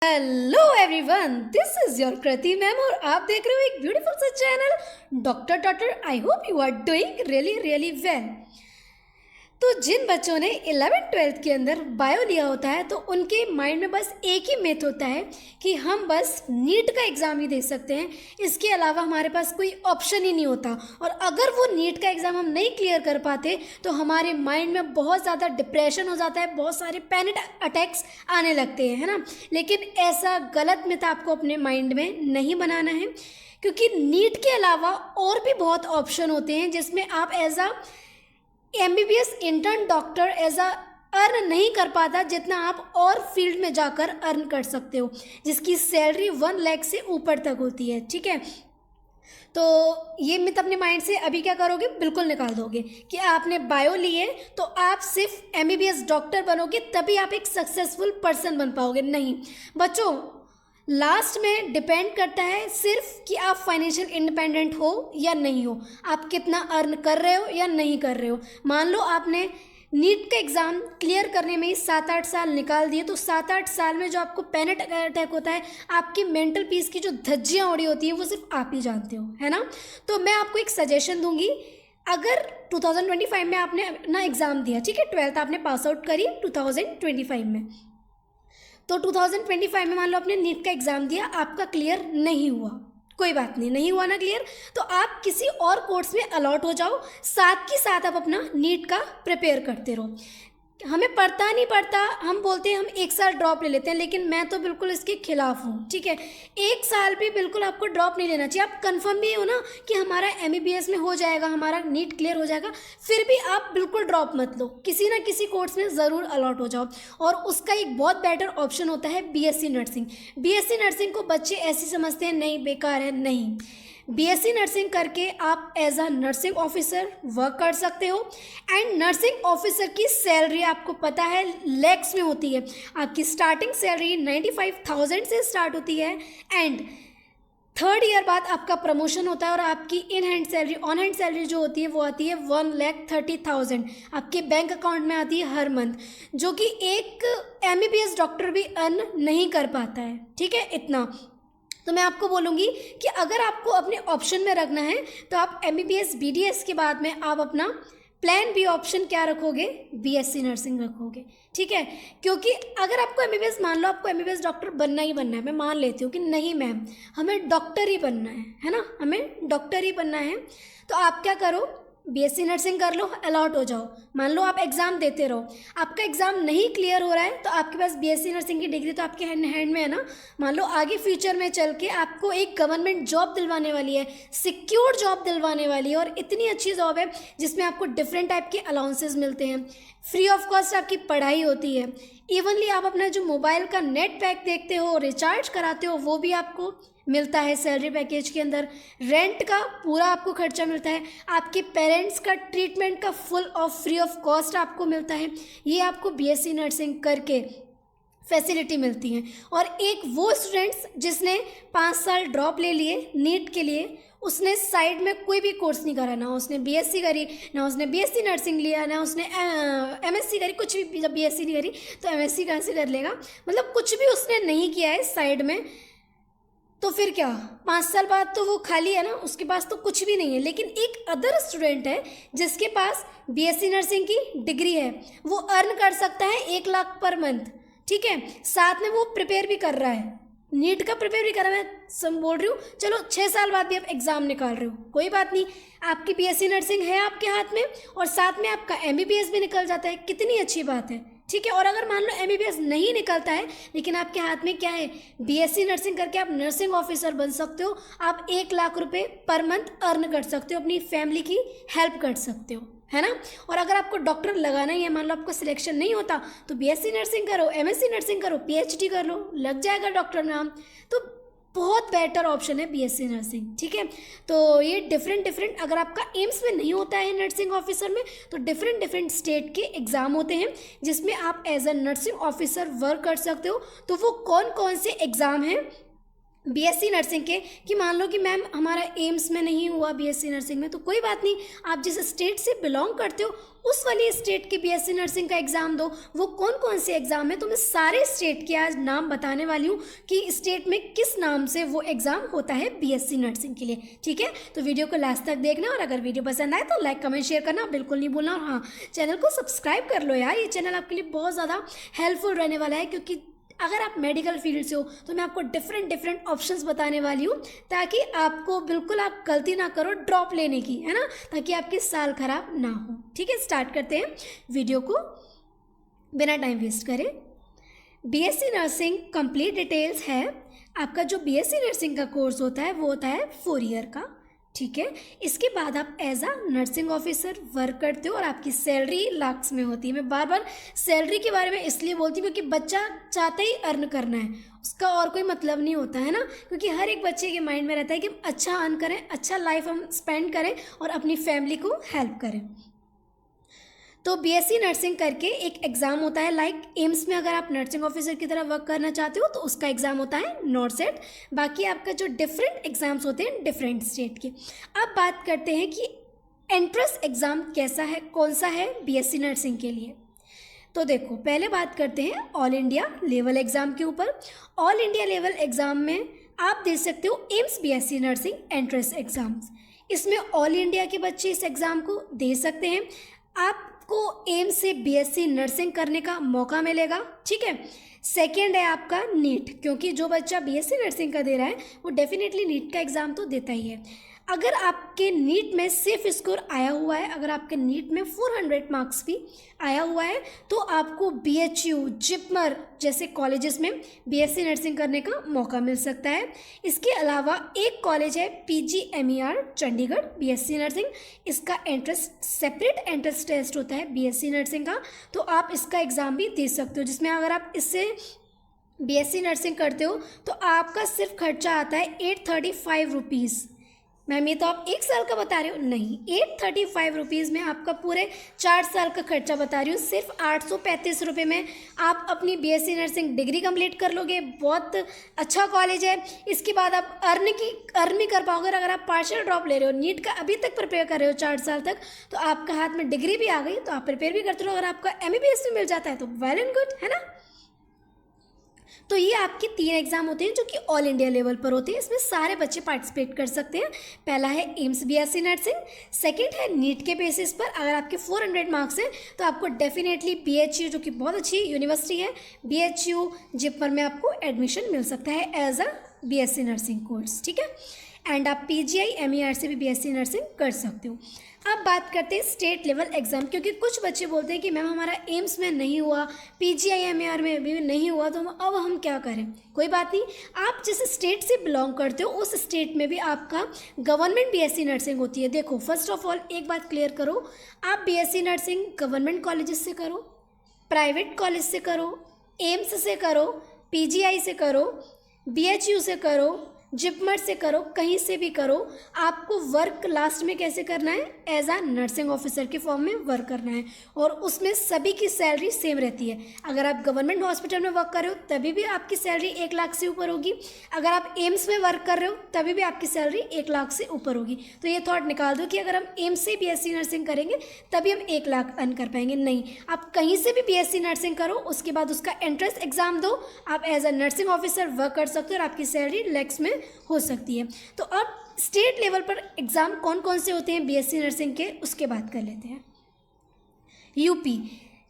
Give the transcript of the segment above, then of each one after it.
Hello everyone, this is your Kriti ma'am और आप देख रहे हो एक ब्यूटीफुल सा channel doctor. I hope you are doing really well. तो जिन बच्चों ने 11th-12th के अंदर बायो लिया होता है तो उनके माइंड में बस एक ही मिथ होता है कि हम बस नीट का एग्ज़ाम ही दे सकते हैं, इसके अलावा हमारे पास कोई ऑप्शन ही नहीं होता। और अगर वो नीट का एग्ज़ाम हम नहीं क्लियर कर पाते तो हमारे माइंड में बहुत ज़्यादा डिप्रेशन हो जाता है, बहुत सारे पैनिक अटैक्स आने लगते हैं, है ना। लेकिन ऐसा गलत मिथ आपको अपने माइंड में नहीं बनाना है, क्योंकि नीट के अलावा और भी बहुत ऑप्शन होते हैं जिसमें आप as a MBBS intern doctor as a earn नहीं कर पाता जितना आप और फील्ड में जाकर अर्न कर सकते हो, जिसकी सैलरी 1 लाख से ऊपर तक होती है। ठीक है, तो ये मिथ अपने माइंड से अभी क्या करोगे, बिल्कुल निकाल दोगे कि आपने बायो लिए तो आप सिर्फ MBBS डॉक्टर बनोगे तभी आप एक सक्सेसफुल पर्सन बन पाओगे। नहीं बच्चों, लास्ट में डिपेंड करता है सिर्फ कि आप फाइनेंशियल इंडिपेंडेंट हो या नहीं हो, आप कितना अर्न कर रहे हो या नहीं कर रहे हो। मान लो आपने नीट का एग्ज़ाम क्लियर करने में ही 7-8 साल निकाल दिए, तो 7-8 साल में जो आपको पैनिक अटैक होता है, आपकी मेंटल पीस की जो धज्जियाँ उड़ी होती हैं वो सिर्फ आप ही जानते हो, है ना। तो मैं आपको एक सजेशन दूंगी, अगर 2025 में आपने अपना एग्ज़ाम दिया, ठीक है, 12th आपने पास आउट करी 2025 में, तो 2025 में मान लो आपने नीट का एग्ज़ाम दिया, आपका क्लियर नहीं हुआ, कोई बात नहीं, नहीं हुआ ना क्लियर, तो आप किसी और कोर्स में अलॉट हो जाओ, साथ के साथ आप अपना नीट का प्रिपेयर करते रहो। हमें पढ़ता नहीं पढ़ता, हम बोलते हैं हम 1 साल ड्रॉप ले लेते हैं, लेकिन मैं तो बिल्कुल इसके खिलाफ हूँ। ठीक है, 1 साल भी बिल्कुल आपको ड्रॉप नहीं लेना चाहिए। आप कंफर्म भी हो ना कि हमारा MBBS में हो जाएगा, हमारा नीट क्लियर हो जाएगा, फिर भी आप बिल्कुल ड्रॉप मत लो, किसी ना किसी कोर्स में ज़रूर अलॉट हो जाओ। और उसका एक बहुत बेटर ऑप्शन होता है BSc नर्सिंग। BSc नर्सिंग को बच्चे ऐसे समझते हैं नहीं बेकार है, नहीं, BSc नर्सिंग करके आप as a nursing officer work कर सकते हो। एंड नर्सिंग ऑफिसर की सैलरी आपको पता है लैक्स में होती है, आपकी स्टार्टिंग सैलरी 95,000 से स्टार्ट होती है। एंड 3rd ईयर बाद आपका प्रमोशन होता है और आपकी in hand salary, on hand salary जो होती है वो आती है 1,30,000 आपके बैंक अकाउंट में आती है हर मंथ, जो कि एक MBBS डॉक्टर भी अर्न नहीं कर पाता है। ठीक है, इतना तो मैं आपको बोलूँगी कि अगर आपको अपने ऑप्शन में रखना है तो आप MBBS BDS के बाद में आप अपना प्लान B ऑप्शन क्या रखोगे, BSc नर्सिंग रखोगे। ठीक है, क्योंकि अगर आपको MBBS, मान लो आपको MBBS डॉक्टर बनना ही बनना है, मैं मान लेती हूँ कि नहीं मैम हमें डॉक्टर ही बनना है ना, हमें डॉक्टर ही बनना है, तो आप क्या करो, BSc नर्सिंग कर लो, अलॉट हो जाओ। मान लो आप एग्ज़ाम देते रहो, आपका एग्ज़ाम नहीं क्लियर हो रहा है तो आपके पास BSc नर्सिंग की डिग्री तो आपके हैंड में है ना। मान लो आगे फ्यूचर में चल के आपको एक गवर्नमेंट जॉब दिलवाने वाली है, सिक्योर जॉब दिलवाने वाली है, और इतनी अच्छी जॉब है जिसमें आपको डिफरेंट टाइप के अलाउंसेस मिलते हैं, फ्री ऑफ कॉस्ट आपकी पढ़ाई होती है, इवनली आप अपना जो मोबाइल का नेट पैक देखते हो, रिचार्ज कराते हो, वो भी आपको मिलता है सैलरी पैकेज के अंदर, रेंट का पूरा आपको खर्चा मिलता है, आपके पेरेंट्स का ट्रीटमेंट का full of free of cost आपको मिलता है। ये आपको BSc नर्सिंग करके फैसिलिटी मिलती हैं। और एक वो स्टूडेंट्स जिसने 5 साल ड्रॉप ले लिए नीट के लिए, उसने साइड में कोई भी कोर्स नहीं करा, ना उसने BSc करी, ना उसने BSc नर्सिंग लिया, ना उसने MSc करी, कुछ भी, जब BSc नहीं करी तो MSc कहाँ से कर लेगा, मतलब कुछ भी उसने नहीं किया है साइड में, तो फिर क्या 5 साल बाद तो वो खाली है ना, उसके पास तो कुछ भी नहीं है। लेकिन एक अदर स्टूडेंट है जिसके पास BSc नर्सिंग की डिग्री है, वो अर्न कर सकता है 1 लाख पर मंथ। ठीक है, साथ में वो प्रिपेयर भी कर रहा है, नीट का प्रिपेयर भी कर रहा है। मैं बोल रही हूँ चलो 6 साल बाद भी आप एग्ज़ाम निकाल रहे हो, कोई बात नहीं, आपकी BSc नर्सिंग है आपके हाथ में और साथ में आपका MBBS भी निकल जाता है, कितनी अच्छी बात है। ठीक है, और अगर मान लो MBBS नहीं निकलता है लेकिन आपके हाथ में क्या है, BSc नर्सिंग करके आप नर्सिंग ऑफिसर बन सकते हो, आप 1 लाख रुपए पर मंथ अर्न कर सकते हो, अपनी फैमिली की हेल्प कर सकते हो, है ना। और अगर आपको डॉक्टर लगाना ही है, मान लो आपको सिलेक्शन नहीं होता तो BSc नर्सिंग करो, MSc नर्सिंग करो, PhD कर लो, लग जाएगा डॉक्टर नाम, तो बहुत बेटर ऑप्शन है BSc नर्सिंग। ठीक है, तो ये डिफरेंट अगर आपका एम्स में नहीं होता है नर्सिंग ऑफिसर में, तो डिफरेंट स्टेट के एग्ज़ाम होते हैं जिसमें आप as a nursing officer work कर सकते हो। तो वो कौन कौन से एग्ज़ाम हैं बीएससी नर्सिंग के कि मान लो कि मैम हमारा एम्स में नहीं हुआ बीएससी नर्सिंग में, तो कोई बात नहीं, आप जिस स्टेट से बिलोंग करते हो उस वाली स्टेट के बीएससी नर्सिंग का एग्ज़ाम दो। वो कौन कौन से एग्ज़ाम है तो मैं सारे स्टेट के आज नाम बताने वाली हूँ कि स्टेट में किस नाम से वो एग्ज़ाम होता है बीएससी नर्सिंग के लिए। ठीक है, तो वीडियो को लास्ट तक देखना, और अगर वीडियो पसंद आए तो लाइक कमेंट शेयर करना बिल्कुल नहीं भूलना। और हाँ, चैनल को सब्सक्राइब कर लो यार, ये चैनल आपके लिए बहुत ज़्यादा हेल्पफुल रहने वाला है, क्योंकि अगर आप मेडिकल फील्ड से हो तो मैं आपको डिफरेंट ऑप्शंस बताने वाली हूँ, ताकि आपको बिल्कुल आप गलती ना करो ड्रॉप लेने की, है ना, ताकि आपकी साल खराब ना हो। ठीक है, स्टार्ट करते हैं वीडियो को बिना टाइम वेस्ट करे। बीएससी नर्सिंग कंप्लीट डिटेल्स है। आपका जो बीएससी नर्सिंग का कोर्स होता है वो होता है 4 ईयर का। ठीक है, इसके बाद आप as a nursing officer work करते हो और आपकी सैलरी लाख्स में होती है। मैं बार बार सैलरी के बारे में इसलिए बोलती हूँ क्योंकि बच्चा चाहता ही अर्न करना है, उसका और कोई मतलब नहीं होता है ना, क्योंकि हर एक बच्चे के माइंड में रहता है कि हम अच्छा अर्न करें, अच्छा लाइफ हम स्पेंड करें और अपनी फैमिली को हेल्प करें। तो बीएससी नर्सिंग करके एक एग्ज़ाम होता है, लाइक एम्स में अगर आप नर्सिंग ऑफिसर की तरह वर्क करना चाहते हो तो उसका एग्ज़ाम होता है नॉर्सेट। बाकी आपका जो डिफरेंट एग्ज़ाम्स होते हैं डिफरेंट स्टेट के। अब बात करते हैं कि एंट्रेंस एग्ज़ाम कैसा है, कौन सा है बीएससी नर्सिंग के लिए। तो देखो, पहले बात करते हैं ऑल इंडिया लेवल एग्ज़ाम के ऊपर। ऑल इंडिया लेवल एग्ज़ाम में आप दे सकते हो AIIMS BSc nursing entrance exams. इसमें ऑल इंडिया के बच्चे इस एग्ज़ाम को दे सकते हैं। आपको एम्स से बीएससी नर्सिंग करने का मौका मिलेगा। ठीक है, सेकेंड है आपका नीट, क्योंकि जो बच्चा बीएससी नर्सिंग का दे रहा है वो डेफिनेटली नीट का एग्ज़ाम तो देता ही है। अगर आपके नीट में सेफ स्कोर आया हुआ है, अगर आपके नीट में 400 मार्क्स भी आया हुआ है, तो आपको बीएचयू, जिपमर जैसे कॉलेजेस में बीएससी नर्सिंग करने का मौका मिल सकता है। इसके अलावा एक कॉलेज है पीजीएमईआर चंडीगढ़ बीएससी नर्सिंग, इसका एंट्रेंस सेपरेट एंट्रेंस टेस्ट होता है बीएससी नर्सिंग का, तो आप इसका एग्ज़ाम भी दे सकते हो, जिसमें अगर आप इससे बीएससी नर्सिंग करते हो तो आपका सिर्फ खर्चा आता है 835 रुपीज़। मैम ये तो आप 1 साल का बता रहे हो, नहीं, 835 रुपीज़ में आपका पूरे 4 साल का खर्चा बता रही हूँ। सिर्फ 835 रुपये में आप अपनी बीएससी नर्सिंग डिग्री कंप्लीट कर लोगे। बहुत अच्छा कॉलेज है। इसके बाद आप अर्न भी कर पाओगे। अगर आप पार्शियल ड्रॉप ले रहे हो, नीट का अभी तक प्रिपेयर कर रहे हो 4 साल तक, तो आपका हाथ में डिग्री भी आ गई तो आप प्रिपेयर भी करते रहो। अगर आपका एमबीबीएस में मिल जाता है तो वेल एंड गुड, है ना। तो ये आपके 3 एग्ज़ाम होते हैं जो कि ऑल इंडिया लेवल पर होते हैं। इसमें सारे बच्चे पार्टिसिपेट कर सकते हैं। पहला है एम्स बीएससी नर्सिंग, सेकंड है नीट के बेसिस पर। अगर आपके 400 मार्क्स हैं तो आपको डेफिनेटली बीएचयू, जो कि बहुत अच्छी यूनिवर्सिटी है, बीएचयू जिपमर में आपको एडमिशन मिल सकता है as a BSc nursing course. ठीक है, एंड आप पीजीआईएमईआर से भी बीएससी नर्सिंग कर सकते हो। अब बात करते हैं स्टेट लेवल एग्ज़ाम, क्योंकि कुछ बच्चे बोलते हैं कि मैम हमारा एम्स में नहीं हुआ, पीजीआईएमईआर में भी नहीं हुआ, तो अब हम क्या करें। कोई बात नहीं, आप जिस स्टेट से बिलोंग करते हो उस स्टेट में भी आपका गवर्नमेंट बीएससी नर्सिंग होती है। देखो, फर्स्ट ऑफ ऑल एक बात क्लियर करो, आप बीएससी नर्सिंग गवर्नमेंट कॉलेजेस से करो, प्राइवेट कॉलेज से करो, एम्स से करो, पीजीआई से करो, बीएचयू से करो, जिपमर से करो, कहीं से भी करो, आपको वर्क लास्ट में कैसे करना है, एज आ नर्सिंग ऑफिसर के फॉर्म में वर्क करना है, और उसमें सभी की सैलरी सेम रहती है। अगर आप गवर्नमेंट हॉस्पिटल में वर्क कर रहे हो तभी भी आपकी सैलरी 1 लाख से ऊपर होगी। अगर आप एम्स में वर्क कर रहे हो तभी भी आपकी सैलरी 1 लाख से ऊपर होगी। तो ये थॉट निकाल दो कि अगर हम एम्स से बीएससी नर्सिंग करेंगे तभी हम 1 लाख अर्न कर पाएंगे, नहीं, आप कहीं से भी बीएससी नर्सिंग करो, उसके बाद उसका एंट्रेंस एग्जाम दो, आप as a nursing officer work कर सकते हो और आपकी सैलरी लैक्स में हो सकती है। तो अब स्टेट लेवल पर एग्ज़ाम कौन कौन से होते हैं बीएससी नर्सिंग के, उसके बात कर लेते हैं। यूपी,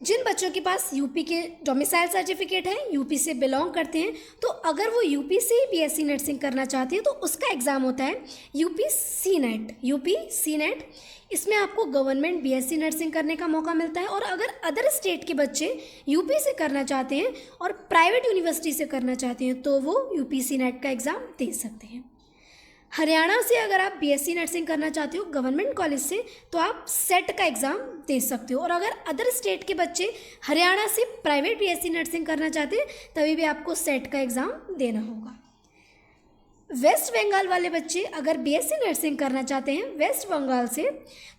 जिन बच्चों के पास यूपी के डोमिसाइल सर्टिफिकेट है, यूपी से बिलोंग करते हैं, तो अगर वो यूपी से ही बीएससी नर्सिंग करना चाहते हैं तो उसका एग्ज़ाम होता है यूपी सी नेट। इसमें आपको गवर्नमेंट बीएससी नर्सिंग करने का मौका मिलता है। और अगर अदर स्टेट के बच्चे यूपी से करना चाहते हैं और प्राइवेट यूनिवर्सिटी से करना चाहते हैं तो वो यूपी सी नेट का एग्ज़ाम दे सकते हैं। हरियाणा से अगर आप बीएससी नर्सिंग करना चाहते हो गवर्नमेंट कॉलेज से तो आप सेट का एग्ज़ाम दे सकते हो। और अगर अदर स्टेट के बच्चे हरियाणा से प्राइवेट बीएससी नर्सिंग करना चाहते हैं तभी भी आपको सेट का एग्ज़ाम देना होगा। वेस्ट बंगाल वाले बच्चे अगर बीएससी नर्सिंग करना चाहते हैं वेस्ट बंगाल से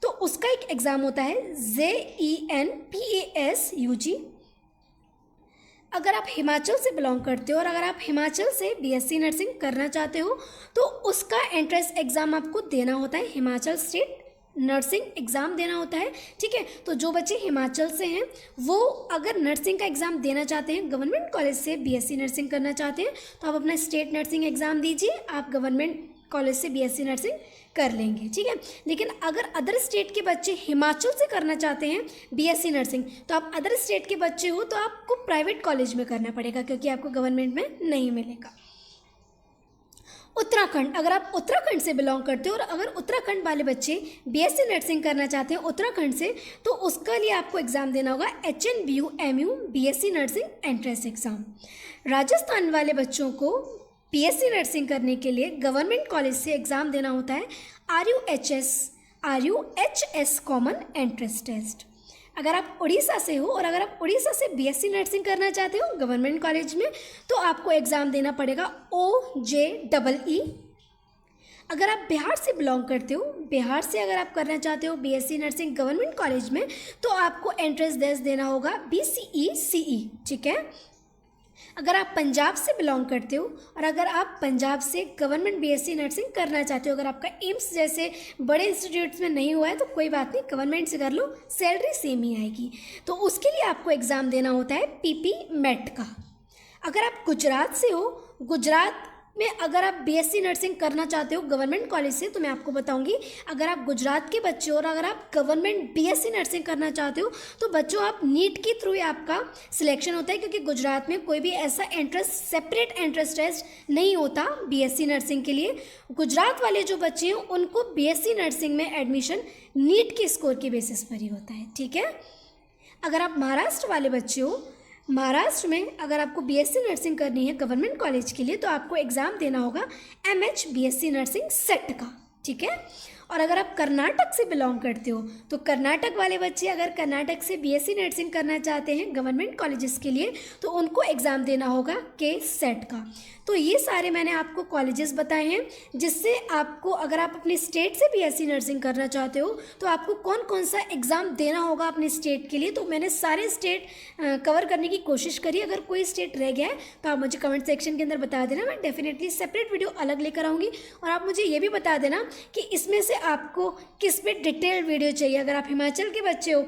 तो उसका एक एग्ज़ाम होता है JENPAS UG। अगर आप हिमाचल से बिलोंग करते हो और अगर आप हिमाचल से बीएससी नर्सिंग करना चाहते हो तो उसका एंट्रेंस एग्ज़ाम आपको देना होता है, हिमाचल स्टेट नर्सिंग एग्ज़ाम देना होता है। ठीक है, तो जो बच्चे हिमाचल से हैं वो अगर नर्सिंग का एग्ज़ाम देना चाहते हैं, गवर्नमेंट कॉलेज से बीएससी नर्सिंग करना चाहते हैं, तो आप अपना स्टेट नर्सिंग एग्ज़ाम दीजिए, आप गवर्नमेंट कॉलेज से बीएससी नर्सिंग कर लेंगे। ठीक है, लेकिन अगर अदर स्टेट के बच्चे हिमाचल से करना चाहते हैं बीएससी नर्सिंग, तो आप अदर स्टेट के बच्चे हो तो आपको प्राइवेट कॉलेज में करना पड़ेगा, क्योंकि आपको गवर्नमेंट में नहीं मिलेगा। उत्तराखंड, अगर आप उत्तराखंड से बिलोंग करते हो और अगर उत्तराखंड वाले बच्चे बीएससी नर्सिंग करना चाहते हैं उत्तराखंड से, तो उसका लिए आपको एग्ज़ाम देना होगा HNBU-MU BSc nursing entrance exam. Rajasthan वाले बच्चों को बीएससी नर्सिंग करने के लिए गवर्नमेंट कॉलेज से एग्ज़ाम देना होता है RUHS कॉमन एंट्रेंस टेस्ट। अगर आप उड़ीसा से हो और अगर आप उड़ीसा से बीएससी नर्सिंग करना चाहते हो गवर्नमेंट कॉलेज में, तो आपको एग्ज़ाम देना पड़ेगा OJEE। अगर आप बिहार से बिलोंग करते हो, बिहार से अगर आप करना चाहते हो बीएससी नर्सिंग गवर्नमेंट कॉलेज में, तो आपको एंट्रेंस टेस्ट देना होगा BCE-CE। ठीक है, अगर आप पंजाब से बिलोंग करते हो और अगर आप पंजाब से गवर्नमेंट बीएससी नर्सिंग करना चाहते हो, अगर आपका एम्स जैसे बड़े इंस्टीट्यूट्स में नहीं हुआ है तो कोई बात नहीं, गवर्नमेंट से कर लो, सैलरी सेम ही आएगी। तो उसके लिए आपको एग्ज़ाम देना होता है PP MET का। अगर आप गुजरात से हो, गुजरात में अगर आप बीएससी नर्सिंग करना चाहते हो गवर्नमेंट कॉलेज से, तो मैं आपको बताऊंगी, अगर आप गुजरात के बच्चे हो और अगर आप गवर्नमेंट बीएससी नर्सिंग करना चाहते हो तो बच्चों आप नीट के थ्रू ही आपका सिलेक्शन होता है, क्योंकि गुजरात में कोई भी ऐसा एंट्रेंस सेपरेट एंट्रेंस टेस्ट नहीं होता बीएससी नर्सिंग के लिए। गुजरात वाले जो बच्चे हैं उनको बीएससी नर्सिंग में एडमिशन नीट के स्कोर के बेसिस पर ही होता है। ठीक है, अगर आप महाराष्ट्र वाले बच्चे हो, महाराष्ट्र में अगर आपको बीएससी नर्सिंग करनी है गवर्नमेंट कॉलेज के लिए, तो आपको एग्ज़ाम देना होगा MH बीएससी नर्सिंग सेट का। ठीक है, और अगर आप कर्नाटक से बिलोंग करते हो तो कर्नाटक वाले बच्चे अगर कर्नाटक से बीएससी नर्सिंग करना चाहते हैं गवर्नमेंट कॉलेजेस के लिए, तो उनको एग्ज़ाम देना होगा KSET का। तो ये सारे मैंने आपको कॉलेजेस बताए हैं जिससे आपको, अगर आप अपने स्टेट से बीएससी नर्सिंग करना चाहते हो तो आपको कौन कौन सा एग्ज़ाम देना होगा अपने स्टेट के लिए। तो मैंने सारे स्टेट कवर करने की कोशिश करी। अगर कोई स्टेट रह गया है तो आप मुझे कमेंट सेक्शन के अंदर बता देना, मैं डेफिनेटली सेपरेट वीडियो अलग लेकर आऊँगी। और आप मुझे ये भी बता देना कि इसमें से आपको किस पे डिटेल्ड वीडियो चाहिए। अगर आप हिमाचल के बच्चे हो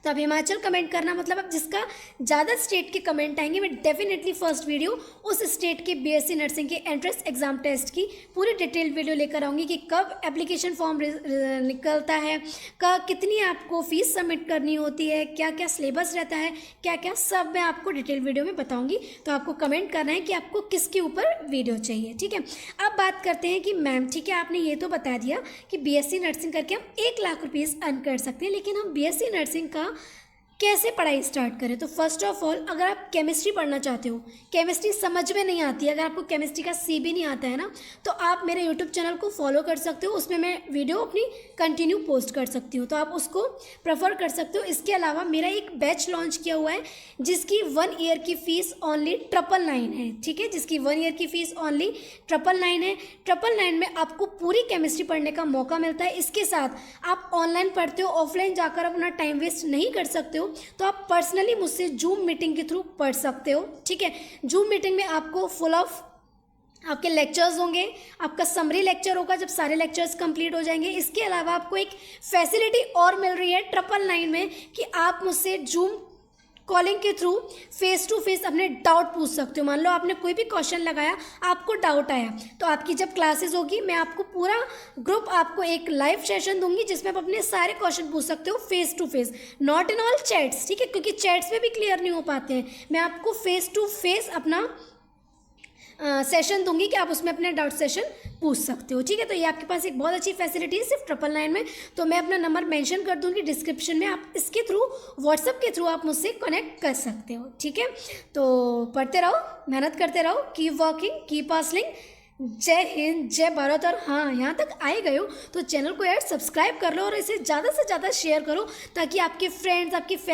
तो आप हिमाचल कमेंट करना, मतलब अब जिसका ज़्यादा स्टेट के कमेंट आएंगे मैं डेफिनेटली फर्स्ट वीडियो उस स्टेट के बीएससी नर्सिंग के एंट्रेंस एग्जाम टेस्ट की पूरी डिटेल्ड वीडियो लेकर आऊँगी कि कब एप्लीकेशन फॉर्म निकलता है, कब कितनी आपको फीस सबमिट करनी होती है, क्या क्या सिलेबस रहता है, क्या क्या सब मैं आपको डिटेल वीडियो में बताऊँगी। तो आपको कमेंट करना है कि आपको किसके ऊपर वीडियो चाहिए। ठीक है, अब बात करते हैं कि मैम ठीक है आपने ये तो बता दिया कि बीएससी नर्सिंग करके हम 1 लाख रुपीज़ अर्न कर सकते हैं, लेकिन हम बीएससी नर्सिंग का कैसे पढ़ाई स्टार्ट करें। तो फर्स्ट ऑफ ऑल अगर आप केमिस्ट्री पढ़ना चाहते हो, केमिस्ट्री समझ में नहीं आती है, अगर आपको केमिस्ट्री का सी भी नहीं आता है ना, तो आप मेरे यूट्यूब चैनल को फॉलो कर सकते हो, उसमें मैं वीडियो अपनी कंटिन्यू पोस्ट कर सकती हूँ, तो आप उसको प्रेफर कर सकते हो। इसके अलावा मेरा एक बैच लॉन्च किया हुआ है जिसकी 1 ईयर की फ़ीस ओनली 999 है। ठीक है, जिसकी 1 ईयर की फ़ीस ओनली 999 है। 999 में आपको पूरी केमिस्ट्री पढ़ने का मौका मिलता है। इसके साथ आप ऑनलाइन पढ़ते हो, ऑफलाइन जाकर अपना टाइम वेस्ट नहीं कर सकते हो, तो आप पर्सनली मुझसे जूम मीटिंग के थ्रू पढ़ सकते हो। ठीक है, जूम मीटिंग में आपको फुल ऑफ आपके लेक्चर्स होंगे, आपका समरी लेक्चर होगा जब सारे लेक्चर्स कंप्लीट हो जाएंगे। इसके अलावा आपको एक फैसिलिटी और मिल रही है 999 में कि आप मुझसे जूम कॉलिंग के थ्रू फेस टू फेस अपने डाउट पूछ सकते हो। मान लो आपने कोई भी क्वेश्चन लगाया, आपको डाउट आया, तो आपकी जब क्लासेस होगी मैं आपको पूरा ग्रुप आपको एक लाइव सेशन दूंगी जिसमें आप अपने सारे क्वेश्चन पूछ सकते हो face to face, not in all chats. ठीक है, क्योंकि चैट्स में भी क्लियर नहीं हो पाते हैं। मैं आपको फेस टू फेस अपना सेशन दूंगी कि आप उसमें अपने डाउट सेशन पूछ सकते हो। ठीक है, तो ये आपके पास एक बहुत अच्छी फैसिलिटी है सिर्फ 999 में। तो मैं अपना नंबर मेंशन कर दूंगी डिस्क्रिप्शन में, आप इसके थ्रू व्हाट्सएप के थ्रू आप मुझसे कनेक्ट कर सकते हो। ठीक है, तो पढ़ते रहो, मेहनत करते रहो, कीप वर्किंग, कीप हसलिंग। जय हिंद, जय भारत। और हाँ, यहाँ तक आए गए हो तो चैनल को यार सब्सक्राइब कर लो और इसे ज़्यादा से ज़्यादा शेयर करो ताकि आपके फ्रेंड्स, आपकी